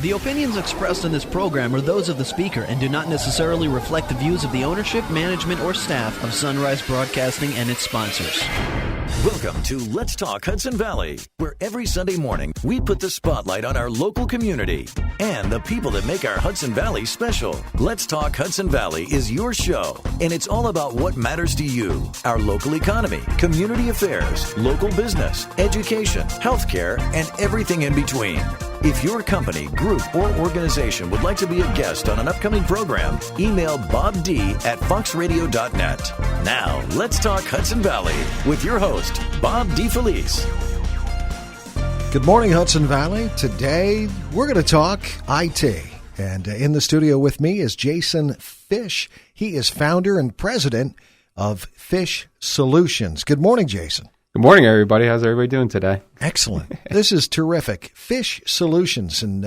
The opinions expressed in this program are those of the speaker and do not necessarily reflect the views of the ownership, management, or staff of Sunrise Broadcasting and its sponsors. Welcome to Let's Talk Hudson Valley, where every Sunday morning we put the spotlight on our local community and the people that make our Hudson Valley special. Let's Talk Hudson Valley is your show, and it's all about what matters to you, our local economy, community affairs, local business, education, healthcare, and everything in between. If your company, group, or organization would like to be a guest on an upcoming program, email Bob D at FoxRadio.net. Now, let's talk Hudson Valley with your host, Bob D. Felice. Good morning, Hudson Valley. Today, we're going to talk IT. And in the studio with me is Jason Fisch. He is founder and president of Fisch Solutions. Good morning, Jason. Good morning, everybody. How's everybody doing today? Excellent. This is terrific. Fisch Solutions, and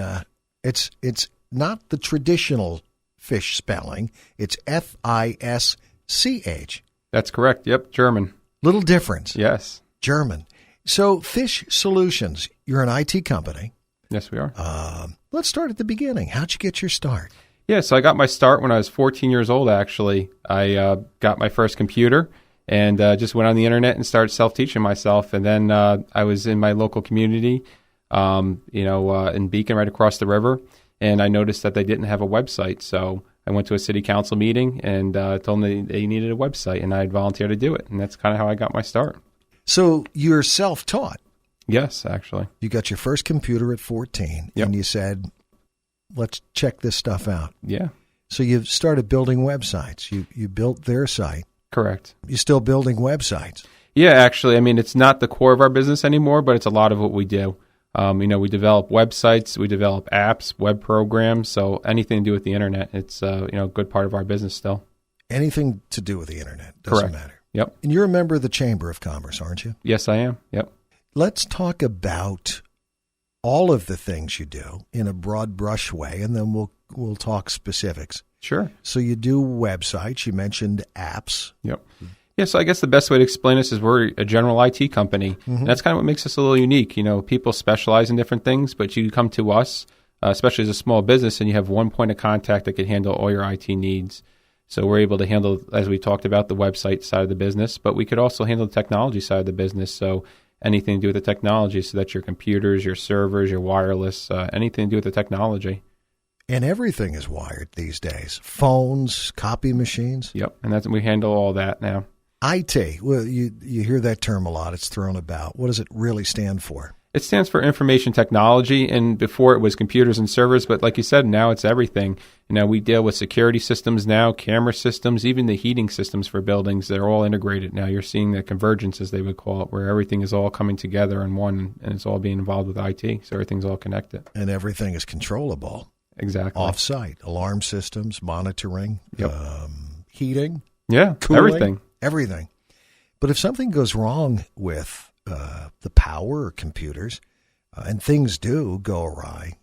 it's not the traditional fish spelling. It's Fisch. That's correct. Yep, German. Little difference. Yes. German. So Fisch Solutions, you're an IT company. Yes, we are. Let's start at the beginning. How'd you get your start? Yeah, so I got my start when I was 14 years old, actually. I got my first computer and just went on the internet and started self-teaching myself. And then I was in my local community, in Beacon, right across the river, and I noticed that they didn't have a website. So I went to a city council meeting and told them they needed a website, and I'd volunteer to do it. And that's kind of how I got my start. So you're self-taught? Yes, actually. You got your first computer at 14, yep. And you said, let's check this stuff out. Yeah. So you started building websites. You built their site. Correct. You're still building websites? Yeah, actually. I mean, it's not the core of our business anymore, but it's a lot of what we do. We develop websites, we develop apps, web programs, so anything to do with the internet, it's a good part of our business still. Anything to do with the internet, doesn't matter. Yep. And you're a member of the Chamber of Commerce, aren't you? Yes, I am. Yep. Let's talk about all of the things you do in a broad brush way, and then we'll talk specifics. Sure. So you do websites. You mentioned apps. Yep. Yeah, so I guess the best way to explain this is we're a general IT company. Mm-hmm. And that's kind of what makes us a little unique. People specialize in different things, but you come to us, especially as a small business, and you have one point of contact that can handle all your IT needs. So we're able to handle, as we talked about, the website side of the business, but we could also handle the technology side of the business. So anything to do with the technology, so that's your computers, your servers, your wireless, anything to do with the technology. And everything is wired these days. Phones, copy machines. Yep, and we handle all that now. IT, well, you hear that term a lot. It's thrown about. What does it really stand for? It stands for information technology, and before it was computers and servers, but like you said, now it's everything. We deal with security systems now, camera systems, even the heating systems for buildings. They're all integrated now. You're seeing the convergence, as they would call it, where everything is all coming together in one, and it's all being involved with IT, so everything's all connected. And everything is controllable. Exactly. Off-site, alarm systems, monitoring, yep. Heating. Yeah, cooling, everything. But if something goes wrong with the power or computers, and things do go awry,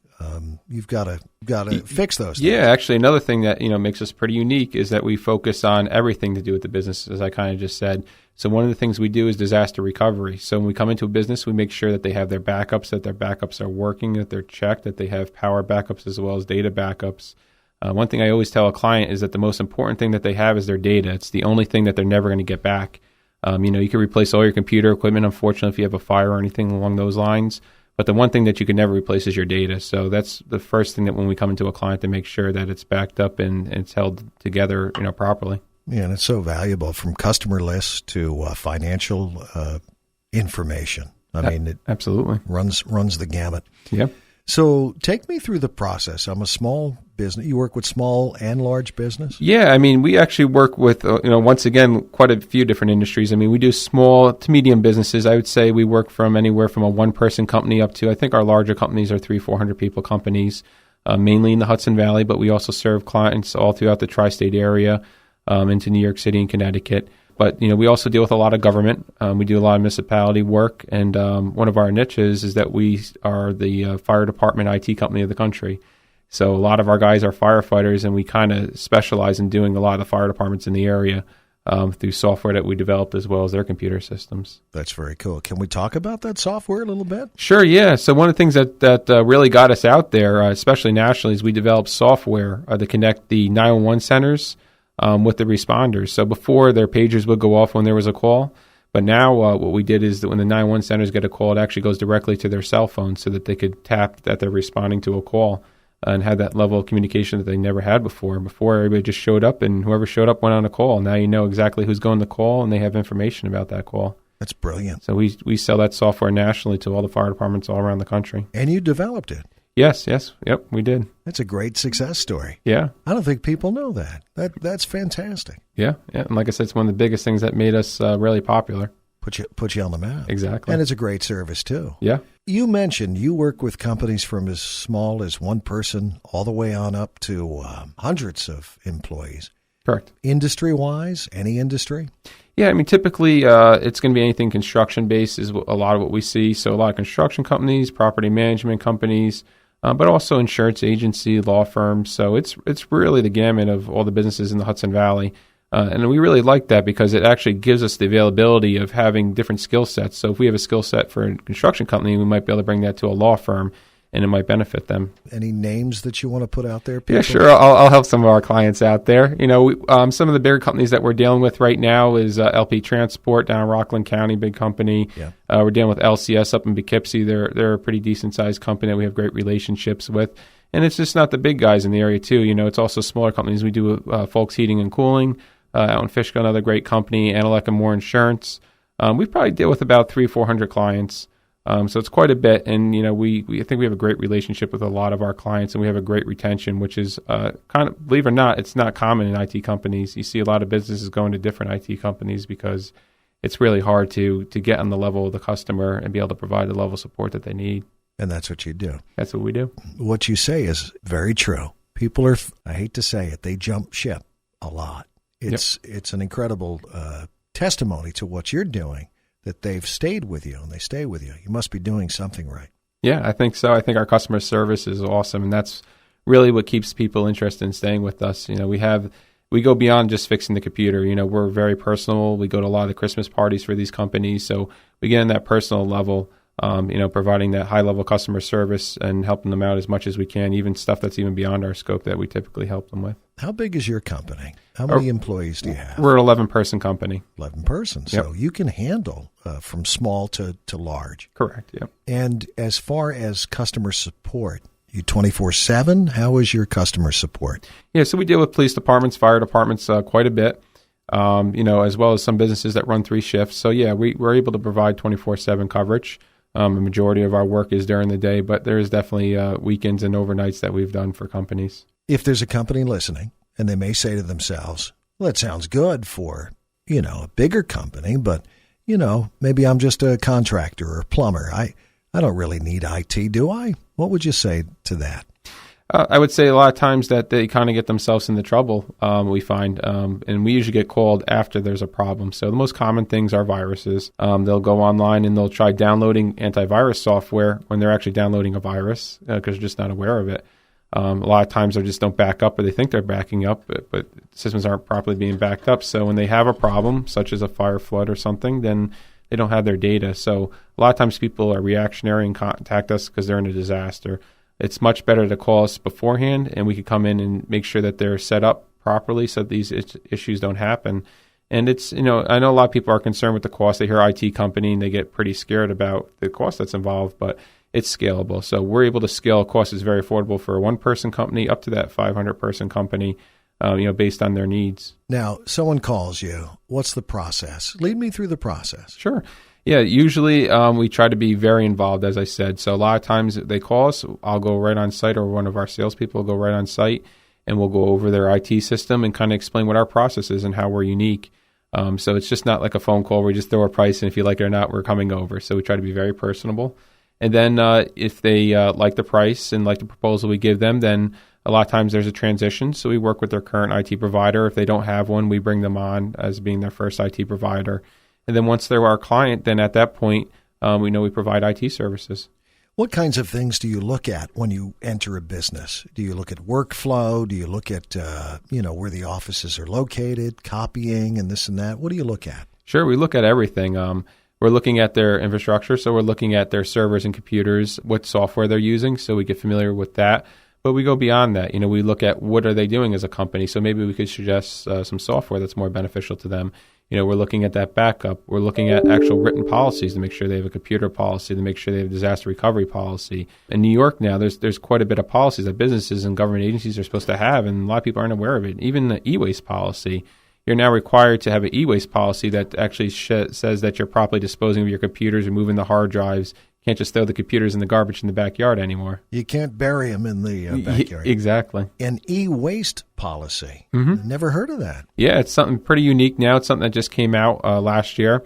you've got to fix those things. Yeah, actually, another thing that makes us pretty unique is that we focus on everything to do with the business, as I kind of just said. So one of the things we do is disaster recovery. So when we come into a business, we make sure that they have their backups, that their backups are working, that they're checked, that they have power backups as well as data backups. One thing I always tell a client is that the most important thing that they have is their data. It's the only thing that they're never going to get back. You can replace all your computer equipment, unfortunately, if you have a fire or anything along those lines. But the one thing that you can never replace is your data. So that's the first thing that when we come into a client, to make sure that it's backed up and it's held together, properly. Yeah, and it's so valuable, from customer lists to financial information. I mean, it absolutely runs the gamut. Yeah. So take me through the process. I'm a small business. You work with small and large business? Yeah, I mean, we actually work with, once again, quite a few different industries. I mean, we do small to medium businesses. I would say we work from anywhere from a one-person company up to, I think our larger companies are 300-400 people companies, mainly in the Hudson Valley, but we also serve clients all throughout the tri-state area, into New York City and Connecticut. But, we also deal with a lot of government. We do a lot of municipality work. And one of our niches is that we are the fire department IT company of the country. So a lot of our guys are firefighters, and we kind of specialize in doing a lot of the fire departments in the area. through software that we developed as well as their computer systems. That's very cool. Can we talk about that software a little bit? Sure, yeah. So one of the things that really got us out there, especially nationally, is we developed software to connect the 911 centers with the responders. So before, their pagers would go off when there was a call, but now what we did is that when the 911 centers get a call, it actually goes directly to their cell phone so that they could tap that they're responding to a call and have that level of communication that they never had before. Before, everybody just showed up, and whoever showed up went on a call. Now you know exactly who's going to call, and they have information about that call. That's brilliant. So we sell that software nationally to all the fire departments all around the country. And you developed it. Yes, yep, we did. That's a great success story. Yeah. I don't think people know that. That's fantastic. Yeah. And like I said, it's one of the biggest things that made us really popular. Put you on the map. Exactly. And it's a great service, too. Yeah. You mentioned you work with companies from as small as one person all the way on up to hundreds of employees. Correct. Industry-wise, any industry? Yeah, I mean, typically it's going to be anything construction-based is a lot of what we see. So a lot of construction companies, property management companies, but also insurance agency, law firms. So it's really the gamut of all the businesses in the Hudson Valley. And we really like that because it actually gives us the availability of having different skill sets. So if we have a skill set for a construction company, we might be able to bring that to a law firm, and it might benefit them. Any names that you want to put out there, people? Yeah, sure. I'll help some of our clients out there. You know, some of the bigger companies that we're dealing with right now is LP Transport down in Rockland County, big company. Yeah. We're dealing with LCS up in Poughkeepsie. They're a pretty decent-sized company that we have great relationships with. And it's just not the big guys in the area, too. You know, it's also smaller companies. We do Folks Heating and Cooling. Out in Fisch, another great company, Analec and More Insurance. We probably deal with about 300-400 clients, so it's quite a bit. And you know, we think we have a great relationship with a lot of our clients, and we have a great retention, which is kind of, believe it or not, it's not common in IT companies. You see a lot of businesses going to different IT companies because it's really hard to get on the level of the customer and be able to provide the level of support that they need. And that's what you do. That's what we do. What you say is very true. People are, I hate to say it, they jump ship a lot. It's an incredible testimony to what you're doing that they've stayed with you and they stay with you. You must be doing something right. Yeah, I think so. I think our customer service is awesome, and that's really what keeps people interested in staying with us. You know, we go beyond just fixing the computer. You know, we're very personal. We go to a lot of the Christmas parties for these companies, so we get in that personal level. You know, providing that high-level customer service and helping them out as much as we can, even stuff that's even beyond our scope that we typically help them with. How big is your company? How many employees do you have? We're an 11-person company. 11 persons. So you can handle from small to large. Correct, yep. And as far as customer support, you 24/7? How is your customer support? Yeah, so we deal with police departments, fire departments quite a bit. You know, as well as some businesses that run 3 shifts. So, yeah, we're able to provide 24/7 coverage. The majority of our work is during the day, but there is definitely weekends and overnights that we've done for companies. If there's a company listening, and they may say to themselves, well, that sounds good for, you know, a bigger company, but, you know, maybe I'm just a contractor or a plumber. I don't really need IT, do I? What would you say to that? I would say a lot of times that they kind of get themselves into trouble, we find, and we usually get called after there's a problem. So the most common things are viruses. They'll go online and they'll try downloading antivirus software when they're actually downloading a virus because they're just not aware of it. A lot of times they just don't back up, or they think they're backing up, but systems aren't properly being backed up. So when they have a problem, such as a fire, flood, or something, then they don't have their data. So a lot of times people are reactionary and contact us because they're in a disaster. It's much better to call us beforehand, and we could come in and make sure that they're set up properly so that these issues don't happen. And it's, you know, I know a lot of people are concerned with the cost. They hear IT company and they get pretty scared about the cost that's involved, but it's scalable. So we're able to scale. Cost is very affordable for a 1-person company up to that 500-person company, you know, based on their needs. Now, someone calls you. What's the process? Lead me through the process. Sure. Yeah, usually we try to be very involved, as I said. So a lot of times they call us, I'll go right on site, or one of our salespeople will go right on site, and we'll go over their IT system and kind of explain what our process is and how we're unique. So it's just not like a phone call where we just throw a price, and if you like it or not, we're coming over. So we try to be very personable. And then if they like the price and like the proposal we give them, then a lot of times there's a transition. So we work with their current IT provider. If they don't have one, we bring them on as being their first IT provider. And then once they're our client, then at that point, we know we provide IT services. What kinds of things do you look at when you enter a business? Do you look at workflow? Do you look at, where the offices are located, copying and this and that? What do you look at? Sure, we look at everything. We're looking at their infrastructure, so we're looking at their servers and computers, what software they're using, so we get familiar with that. But we go beyond that. We look at what are they doing as a company, so maybe we could suggest some software that's more beneficial to them. We're looking at that backup. We're looking at actual written policies to make sure they have a computer policy, to make sure they have a disaster recovery policy. In New York now, there's quite a bit of policies that businesses and government agencies are supposed to have, and a lot of people aren't aware of it. Even the e-waste policy. You're now required to have an e-waste policy that actually says that you're properly disposing of your computers, removing the hard drives. You can't just throw the computers in the garbage in the backyard anymore. You can't bury them in the backyard. Exactly. An e-waste policy. Mm-hmm. Never heard of that. Yeah, it's something pretty unique now. It's something that just came out last year.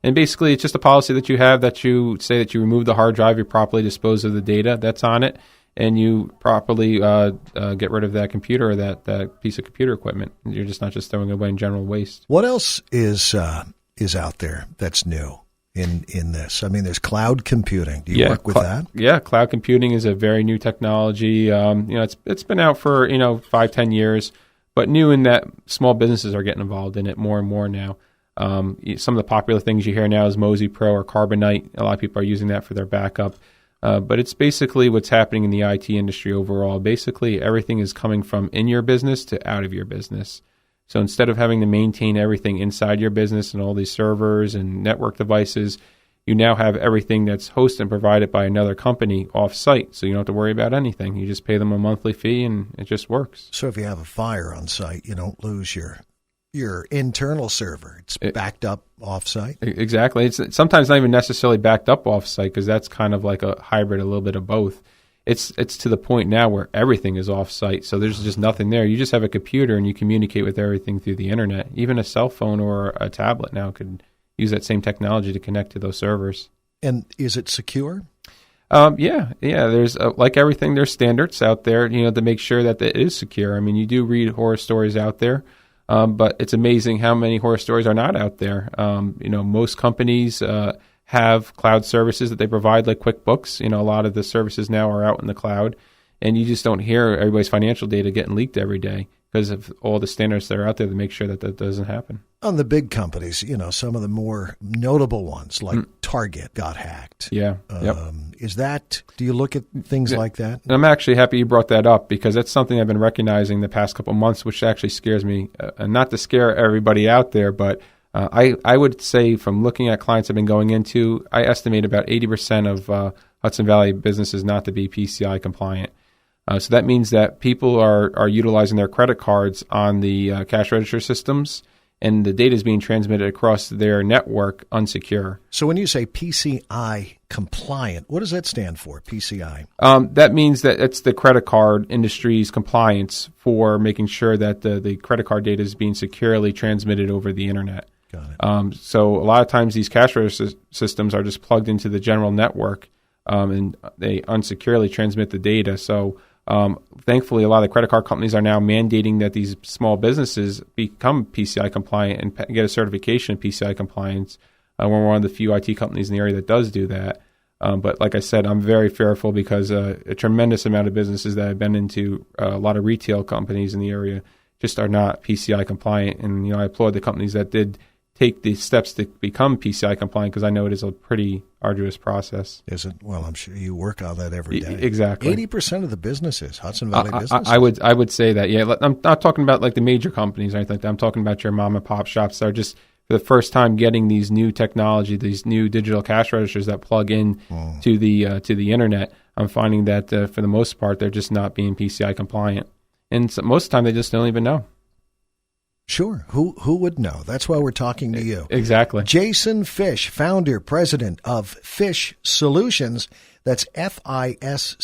And basically, it's just a policy that you have that you say that you remove the hard drive, you properly dispose of the data that's on it, and you properly get rid of that computer or that piece of computer equipment. You're just not just throwing it away in general waste. What else is out there that's new in this? I mean, there's cloud computing. Do you work with that? Yeah, cloud computing is a very new technology. It's been out for 5-10 years, but new in that small businesses are getting involved in it more and more now. Some of the popular things you hear now is Mozy Pro or Carbonite. A lot of people are using that for their backup. But it's basically what's happening in the IT industry overall. Basically, everything is coming from in your business to out of your business. So instead of having to maintain everything inside your business and all these servers and network devices, you now have everything that's hosted and provided by another company off-site. So you don't have to worry about anything. You just pay them a monthly fee and it just works. So if you have a fire on site, you don't lose your internal server. It's backed up off-site? Exactly. It's sometimes not even necessarily backed up off-site because that's kind of like a hybrid, a little bit of both. It's to the point now where everything is off-site, so there's just nothing there. You just have a computer and you communicate with everything through the internet. Even a cell phone or a tablet now could use that same technology to connect to those servers. And is it secure? Yeah. There's like everything, there's standards out there, to make sure that it is secure. I mean, you do read horror stories out there. But it's amazing how many horror stories are not out there. Most companies have cloud services that they provide, like QuickBooks. A lot of the services now are out in the cloud, and you just don't hear everybody's financial data getting leaked every day because of all the standards that are out there to make sure that doesn't happen. On the big companies, some of the more notable ones, like Target got hacked. Yeah. Do you look at things like that? I'm actually happy you brought that up because that's something I've been recognizing the past couple of months, which actually scares me. And not to scare everybody out there, but I would say from looking at clients I've been going into, I estimate about 80% of Hudson Valley businesses not to be PCI compliant. So that means that people are utilizing their credit cards on the cash register systems, and the data is being transmitted across their network unsecure. So when you say PCI compliant, what does that stand for, PCI? That means that it's the credit card industry's compliance for making sure that the credit card data is being securely transmitted over the internet. Got it. So a lot of times these cash register systems are just plugged into the general network, and they unsecurely transmit the data. So thankfully, a lot of the credit card companies are now mandating that these small businesses become PCI compliant and get a certification of PCI compliance. We're one of the few IT companies in the area that does do that. But like I said, I'm very fearful because a tremendous amount of businesses that I've been into, a lot of retail companies in the area just are not PCI compliant. And, I applaud the companies that did take the steps to become PCI compliant because I know it is a pretty arduous process. Is it? Well, I'm sure you work on that every day. Exactly. 80% of the businesses, Hudson Valley businesses? I would say that, yeah. I'm not talking about like the major companies or anything like that. I'm talking about your mom and pop shops that are just for the first time getting these new technology, these new digital cash registers that plug in to the internet. I'm finding that for the most part, they're just not being PCI compliant. And so most of the time, they just don't even know. Sure. Who would know? That's why we're talking to you. Exactly. Jason Fisch, founder, president of Fisch Solutions. That's FISCH.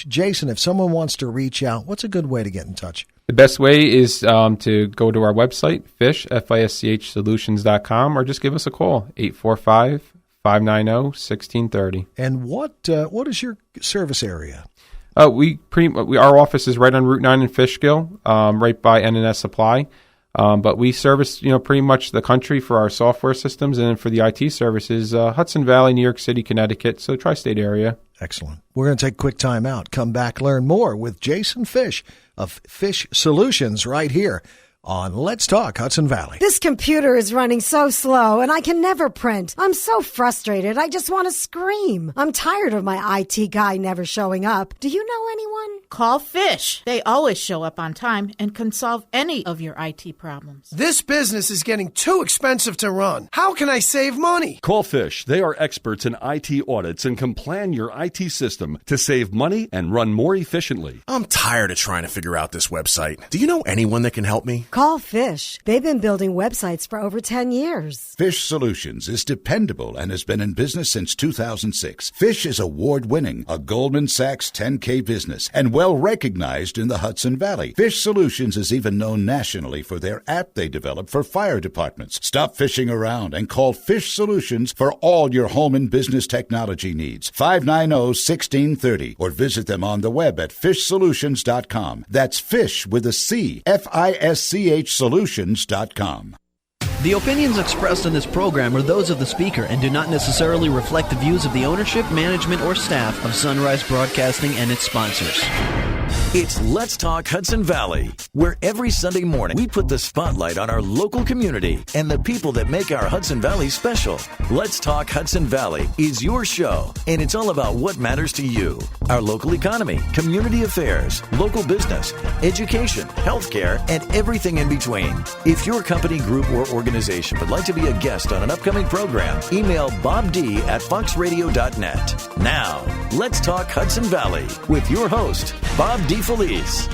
Jason, if someone wants to reach out, what's a good way to get in touch? The best way is to go to our website, Fisch, FISCH Solutions.com, or just give us a call, 845-590-1630. And what is your service area? Our office is right on Route 9 in Fishkill, right by N&S Supply. But we service, pretty much the country for our software systems, and then for the IT services, Hudson Valley, New York City, Connecticut, so tri-state area. Excellent. We're going to take a quick time out. Come back, learn more with Jason Fisch of Fisch Solutions right here on Let's Talk Hudson Valley. This computer is running so slow, and I can never print. I'm so frustrated. I just want to scream. I'm tired of my IT guy never showing up. Do you know anyone? Call Fisch. They always show up on time and can solve any of your IT problems. This business is getting too expensive to run. How can I save money? Call Fisch. They are experts in IT audits and can plan your IT system to save money and run more efficiently. I'm tired of trying to figure out this website. Do you know anyone that can help me? Call Fisch. They've been building websites for over 10 years. Fisch Solutions is dependable and has been in business since 2006. Fisch is award-winning, a Goldman Sachs 10K business, and well-recognized in the Hudson Valley. Fisch Solutions is even known nationally for their app they develop for fire departments. Stop fishing around and call Fisch Solutions for all your home and business technology needs. 590-1630 or visit them on the web at fischsolutions.com. That's Fisch with a C, FISCH solutions.com. The opinions expressed in this program are those of the speaker and do not necessarily reflect the views of the ownership, management, or staff of Sunrise Broadcasting and its sponsors. It's Let's Talk Hudson Valley, where every Sunday morning we put the spotlight on our local community and the people that make our Hudson Valley special. Let's Talk Hudson Valley is your show, and it's all about what matters to you. Our local economy, community affairs, local business, education, healthcare, and everything in between. If your company, group, or organization would like to be a guest on an upcoming program, email bobd@foxradio.net. Now, Let's Talk Hudson Valley with your host, Bob D. Felice.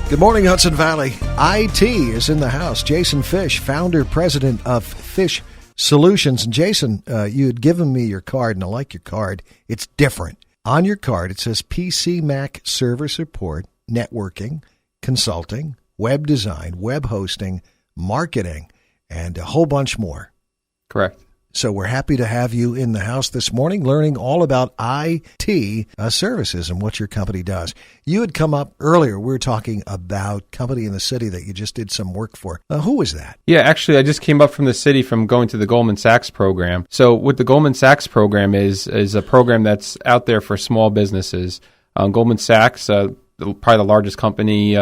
Good morning, Hudson Valley. IT is in the house. Jason Fisch, founder, president of Fisch Solutions. And Jason, you had given me your card, and I like your card. It's different. On your card, it says PC Mac server support, networking, consulting, web design, web hosting, marketing, and a whole bunch more. Correct. So we're happy to have you in the house this morning learning all about IT services and what your company does. You had come up earlier. We were talking about a company in the city that you just did some work for. Who was that? Yeah, actually, I just came up from the city from going to the Goldman Sachs program. So what the Goldman Sachs program is a program that's out there for small businesses. Goldman Sachs, probably the largest company,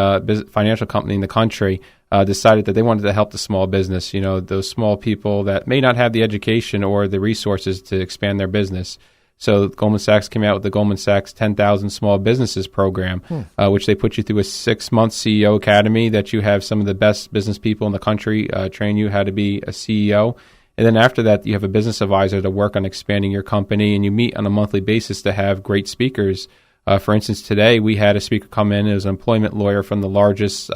financial company in the country, decided that they wanted to help the small business, those small people that may not have the education or the resources to expand their business. So Goldman Sachs came out with the Goldman Sachs 10,000 Small Businesses program, which they put you through a 6-month CEO academy that you have some of the best business people in the country train you how to be a CEO. And then after that, you have a business advisor to work on expanding your company, and you meet on a monthly basis to have great speakers. For instance, today we had a speaker come in as an employment lawyer from the largest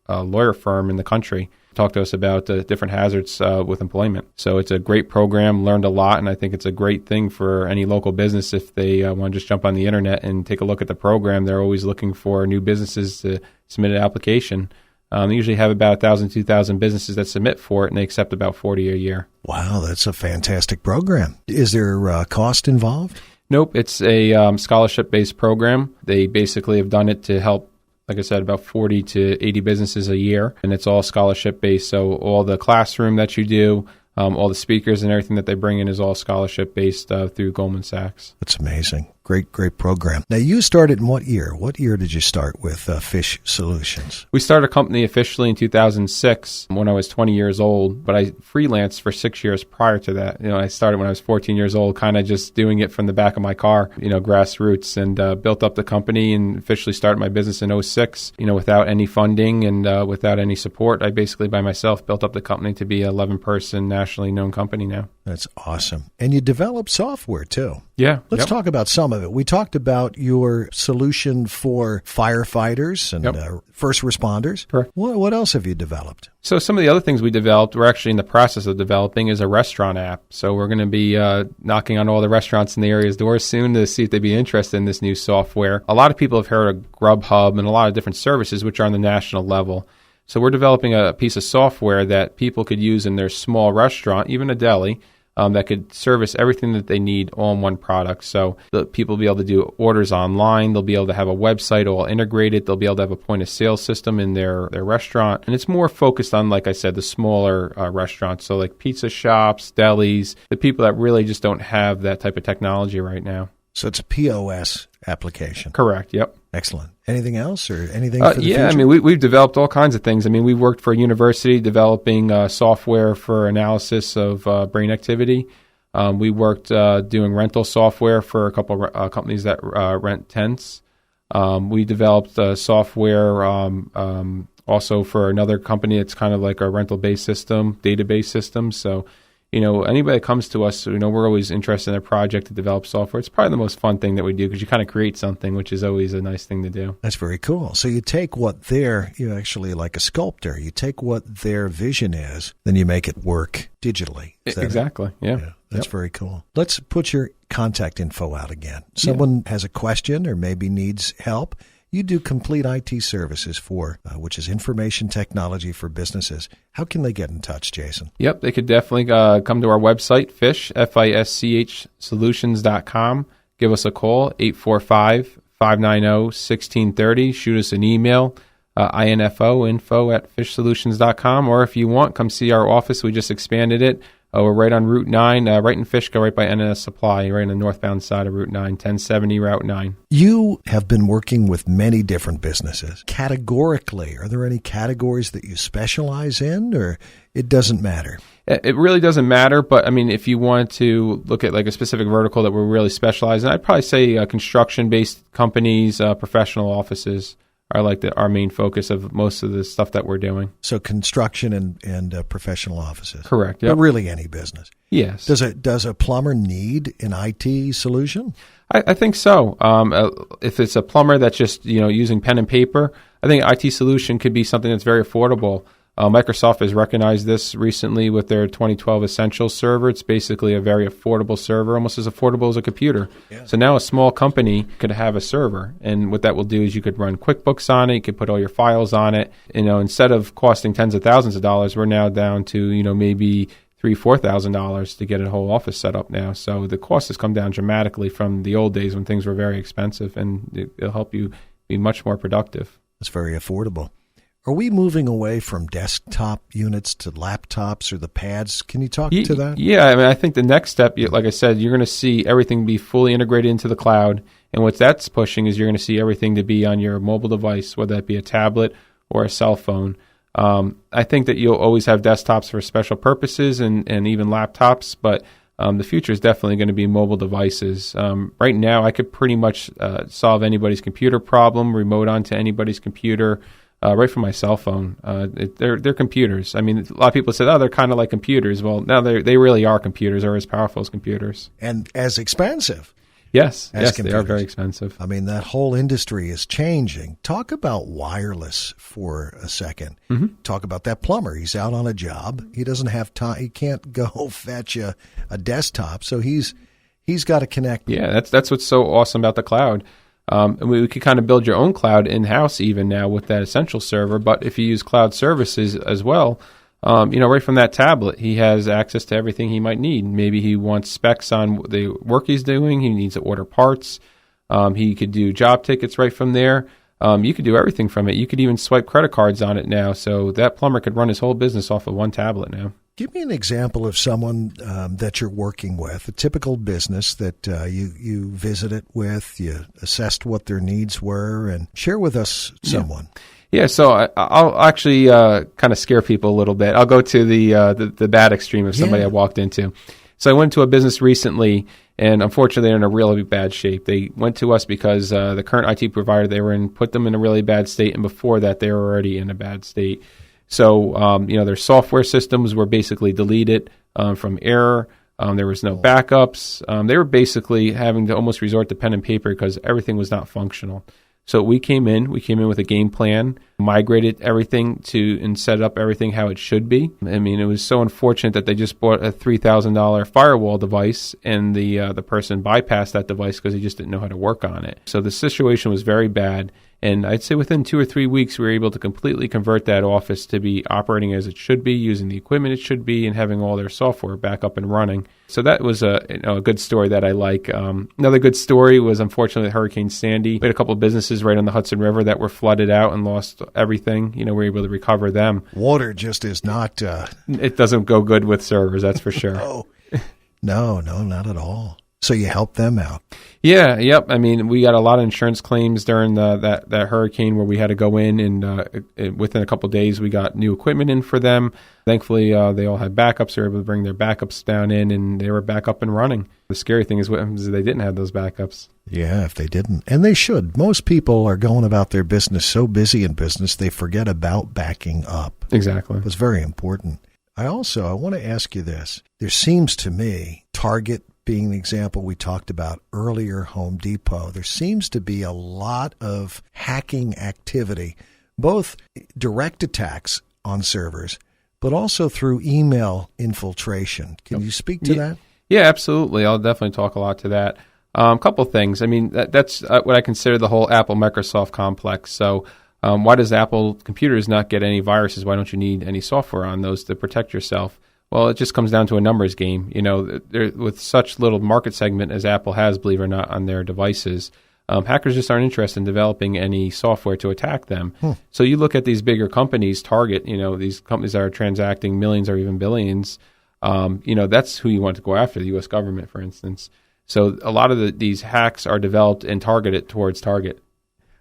lawyer firm in the country. Talk to us about different hazards with employment. So it's a great program, learned a lot, and I think it's a great thing for any local business if they want to just jump on the internet and take a look at the program. They're always looking for new businesses to submit an application. They usually have about 1,000, 2,000 businesses that submit for it, and they accept about 40 a year. Wow, that's a fantastic program. Is there cost involved? Nope, it's a scholarship-based program. They basically have done it to help, like I said, about 40 to 80 businesses a year, and it's all scholarship-based. So all the classroom that you do, all the speakers and everything that they bring in is all scholarship-based through Goldman Sachs. That's amazing. Great program. Now, you started in what year? What year did you start with Fisch Solutions? We started a company officially in 2006 when I was 20 years old, but I freelanced for 6 years prior to that. I started when I was 14 years old, kind of just doing it from the back of my car, grassroots, and built up the company and officially started my business in 2006, without any funding and without any support. I basically, by myself, built up the company to be an 11-person nationally known company now. That's awesome. And you develop software, too. Yeah. Let's talk about some of it. We talked about your solution for firefighters and first responders. Correct. What else have you developed? So some of the other things we developed, we're actually in the process of developing, is a restaurant app. So we're going to be knocking on all the restaurants in the area's doors soon to see if they'd be interested in this new software. A lot of people have heard of Grubhub and a lot of different services which are on the national level. So we're developing a piece of software that people could use in their small restaurant, even a deli, that could service everything that they need all in one product. So people will be able to do orders online. They'll be able to have a website all integrated. They'll be able to have a point of sale system in their restaurant. And it's more focused on, like I said, the smaller restaurants. So like pizza shops, delis, the people that really just don't have that type of technology right now. So it's a POS application. Correct. Yep. Excellent. Anything else or anything for the future? I mean, we've developed all kinds of things. I mean, we worked for a university developing software for analysis of brain activity. We worked doing rental software for a couple of companies that rent tents. We developed software also for another company. It's kind of like a rental-based system, database system. So, anybody that comes to us, we're always interested in a project to develop software. It's probably the most fun thing that we do because you kind of create something, which is always a nice thing to do. That's very cool. So you take what you're actually like a sculptor. You take what their vision is, then you make it work digitally. Exactly. Yeah. That's very cool. Let's put your contact info out again. Someone has a question or maybe needs help. You do complete IT services for, which is information technology for businesses. How can they get in touch, Jason? Yep, they could definitely come to our website, Fisch, FISCH solutions.com. Give us a call, 845-590-1630. Shoot us an email, info@fischsolutions.com. Or if you want, come see our office. We just expanded it. We're right on Route 9, right in Fishkill, right by NS Supply, right on the northbound side of Route 9, 1070 Route 9. You have been working with many different businesses. Categorically, are there any categories that you specialize in, or it doesn't matter? It really doesn't matter, but I mean, if you want to look at like a specific vertical that we're really specialized in, I'd probably say construction-based companies, professional offices are like our main focus of most of the stuff that we're doing. So construction and professional offices. Correct. Yep. But really any business. Yes. Does a plumber need an IT solution? I think so. If it's a plumber that's just using pen and paper, I think IT solution could be something that's very affordable. Microsoft has recognized this recently with their 2012 Essentials server. It's basically a very affordable server, almost as affordable as a computer. Yeah. So now a small company could have a server, and what that will do is you could run QuickBooks on it, you could put all your files on it. Instead of costing tens of thousands of dollars, we're now down to maybe $3,000-$4,000 to get a whole office set up now. So the cost has come down dramatically from the old days when things were very expensive, and it'll help you be much more productive. It's very affordable. Are we moving away from desktop units to laptops or the pads? Can you talk to that? Yeah, I mean, I think the next step, like I said, you're going to see everything be fully integrated into the cloud. And what that's pushing is you're going to see everything to be on your mobile device, whether that be a tablet or a cell phone. I think that you'll always have desktops for special purposes and even laptops, but the future is definitely going to be mobile devices. Right now, I could pretty much solve anybody's computer problem, remote onto anybody's computer, right from my cell phone. They're computers. I mean, a lot of people said, they're kind of like computers. Well, now they really are computers, or as powerful as computers. And as expensive. Yes, they are very expensive. I mean, that whole industry is changing. Talk about wireless for a second. Mm-hmm. Talk about that plumber. He's out on a job. He doesn't have time. He can't go fetch a desktop, so he's got to connect. Yeah, that's what's so awesome about the cloud. And we could kind of build your own cloud in-house even now with that Essential server. But if you use cloud services as well, right from that tablet, he has access to everything he might need. Maybe he wants specs on the work he's doing. He needs to order parts. He could do job tickets right from there. You could do everything from it. You could even swipe credit cards on it now. So that plumber could run his whole business off of one tablet now. Give me an example of someone that you're working with, a typical business that you visited with, you assessed what their needs were, and share with us someone. Yeah, so I'll actually kind of scare people a little bit. I'll go to the bad extreme of somebody I walked into. So I went to a business recently, and unfortunately they're in a really bad shape. They went to us because the current IT provider they were in put them in a really bad state, and before that they were already in a bad state. So, their software systems were basically deleted from error. There was no backups. They were basically having to almost resort to pen and paper because everything was not functional. So we came in with a game plan, migrated everything and set up everything how it should be. I mean, it was so unfortunate that they just bought a $3,000 firewall device and the person bypassed that device because he just didn't know how to work on it. So the situation was very bad. And I'd say within 2 or 3 weeks, we were able to completely convert that office to be operating as it should be, using the equipment it should be, and having all their software back up and running. So that was a good story that I like. Another good story was, unfortunately, Hurricane Sandy. We had a couple of businesses right on the Hudson River that were flooded out and lost everything. We were able to recover them. Water just is not... It doesn't go good with servers, that's for sure. No, not at all. So you helped them out. Yeah, yep. I mean, we got a lot of insurance claims during that hurricane where we had to go in, and within a couple of days, we got new equipment in for them. Thankfully, they all had backups. They were able to bring their backups down in, and they were back up and running. The scary thing is what happens if they didn't have those backups. Yeah, if they didn't. And they should. Most people are going about their business so busy in business, they forget about backing up. Exactly. It's very important. I want to ask you this. There seems to me, Target being the example we talked about earlier, Home Depot, there seems to be a lot of hacking activity, both direct attacks on servers, but also through email infiltration. Can you speak to that? Yeah, absolutely. I'll definitely talk a lot to that. A couple of things. I mean, that's what I consider the whole Apple-Microsoft complex. So why does Apple computers not get any viruses? Why don't you need any software on those to protect yourself? Well, it just comes down to a numbers game. With such little market segment as Apple has, believe it or not, on their devices, hackers just aren't interested in developing any software to attack them. So you look at these bigger companies, Target, these companies that are transacting millions or even billions, that's who you want to go after, the U.S. government, for instance. So a lot of these hacks are developed and targeted towards Target.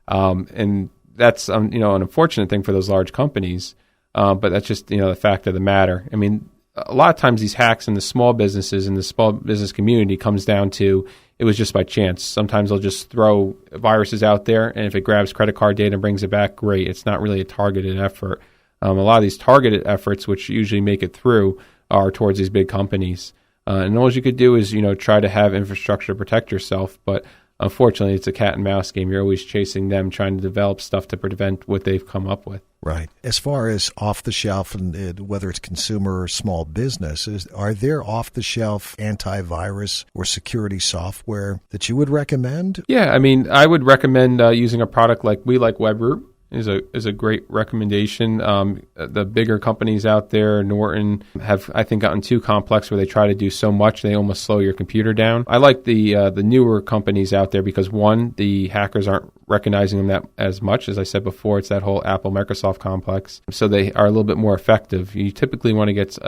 And that's, an unfortunate thing for those large companies. But that's just, the fact of the matter. I mean, a lot of times these hacks in the small businesses and the small business community comes down to it was just by chance. Sometimes they'll just throw viruses out there, and if it grabs credit card data and brings it back, great. It's not really a targeted effort. A lot of these targeted efforts, which usually make it through, are towards these big companies. And all you could do is, try to have infrastructure to protect yourself. But unfortunately, it's a cat and mouse game. You're always chasing them, trying to develop stuff to prevent what they've come up with. Right. As far as off-the-shelf, and whether it's consumer or small business, are there off-the-shelf antivirus or security software that you would recommend? Yeah, I mean, I would recommend using a product like WebRoot. Is a great recommendation. The bigger companies out there, Norton, have, I think, gotten too complex where they try to do so much they almost slow your computer down. I like the newer companies out there because, one, the hackers aren't recognizing them that as much. As I said before, it's that whole Apple-Microsoft complex. So they are a little bit more effective. You typically want to get,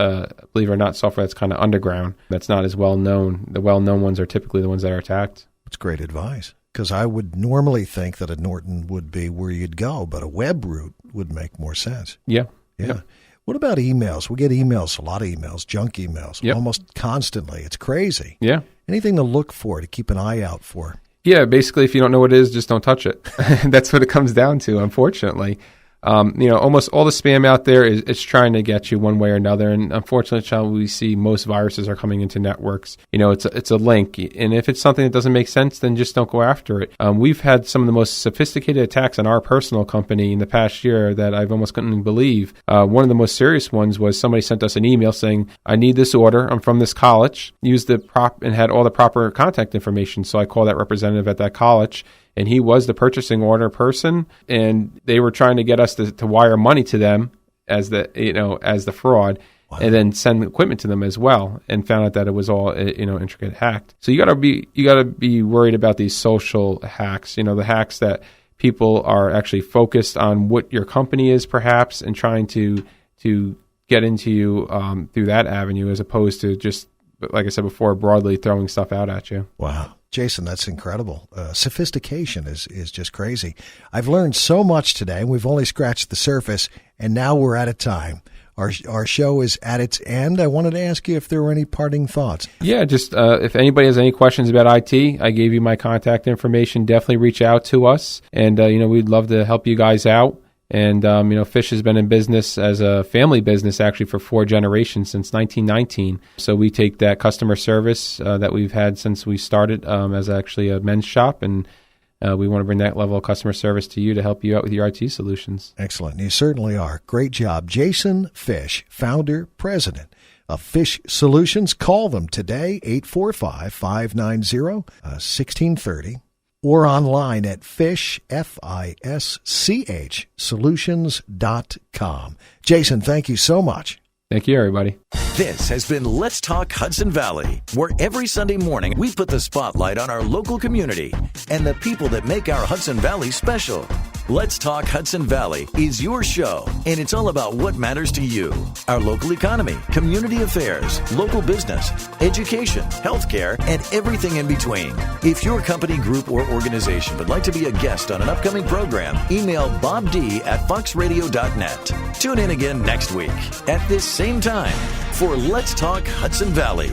believe it or not, software that's kind of underground, that's not as well known. The well-known ones are typically the ones that are attacked. That's great advice. Because I would normally think that a Norton would be where you'd go, but a WebRoot would make more sense. Yeah. What about emails? We get emails, a lot of emails, junk emails, almost constantly. It's crazy. Yeah. Anything to look for, to keep an eye out for? Yeah, basically, if you don't know what it is, just don't touch it. That's what it comes down to, unfortunately. Almost all the spam out there is trying to get you one way or another. And unfortunately, we see most viruses are coming into networks. It's a link. And if it's something that doesn't make sense, then just don't go after it. We've had some of the most sophisticated attacks on our personal company in the past year that I've almost couldn't believe. One of the most serious ones was somebody sent us an email saying, I need this order. I'm from this college. Used the and had all the proper contact information. So I called that representative at that college. And he was the purchasing order person, and they were trying to get us to wire money to them as the fraud, and then send equipment to them as well. And found out that it was all intricate hacked. So you got to be worried about these social hacks. The hacks that people are actually focused on what your company is, perhaps, and trying to get into you through that avenue, as opposed to just, like I said before, broadly throwing stuff out at you. Wow. Jason, that's incredible. Sophistication is just crazy. I've learned so much today. We've only scratched the surface, and now we're out of time. Our show is at its end. I wanted to ask you if there were any parting thoughts. Yeah, just if anybody has any questions about IT, I gave you my contact information. Definitely reach out to us, and we'd love to help you guys out. And, Fisch has been in business as a family business actually for 4 generations since 1919. So we take that customer service that we've had since we started as actually a men's shop, and we want to bring that level of customer service to you to help you out with your IT solutions. Excellent. You certainly are. Great job. Jason Fisch, founder, president of Fisch Solutions. Call them today, 845-590-1630. or online at Fisch, Fisch, solutions.com. Jason, thank you so much. Thank you, everybody. This has been Let's Talk Hudson Valley, where every Sunday morning we put the spotlight on our local community and the people that make our Hudson Valley special. Let's Talk Hudson Valley is your show, and it's all about what matters to you. Our local economy, community affairs, local business, education, healthcare, and everything in between. If your company, group, or organization would like to be a guest on an upcoming program, email bobd@foxradio.net. Tune in again next week at this same time for Let's Talk Hudson Valley.